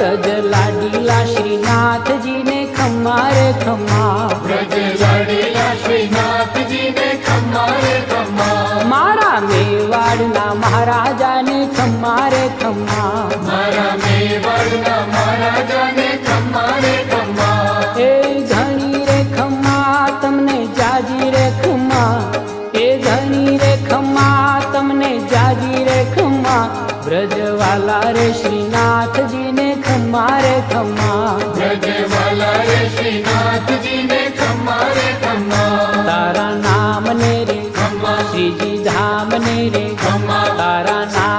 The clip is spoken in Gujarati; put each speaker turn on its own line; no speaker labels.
વ્રજ લાડીલા શ્રીનાથજી ને ખમ્મા રે ખમ્મા,
વ્રજ લાડીલા શ્રીનાથજી ને ખમ્મા રે ખમ્મા,
મારા મેવાડના મહારાજાને ખમ્મા રે ખમ્મા,
મારા મેવાડના મહારાજાને ખમ્મા રે ખમ્મા,
એ ધણી રે ખમ્મા તમને જાજી રે ખમ્મા, એ ધણી રે ખમ્મા તમને જાજી રે ખમ્મા, વ્રજવાલા રે શ્રીનાથજી ને ખમ્મા રે ખમ્મા,
વ્રજવાલા રે શ્રીનાથજી ને ખમ્મા રે ખમ્મા,
તારા નામ ને રે
ખમ્મા,
શ્રીજી ધામ ને રે
ખમ્મા,
તારા નામ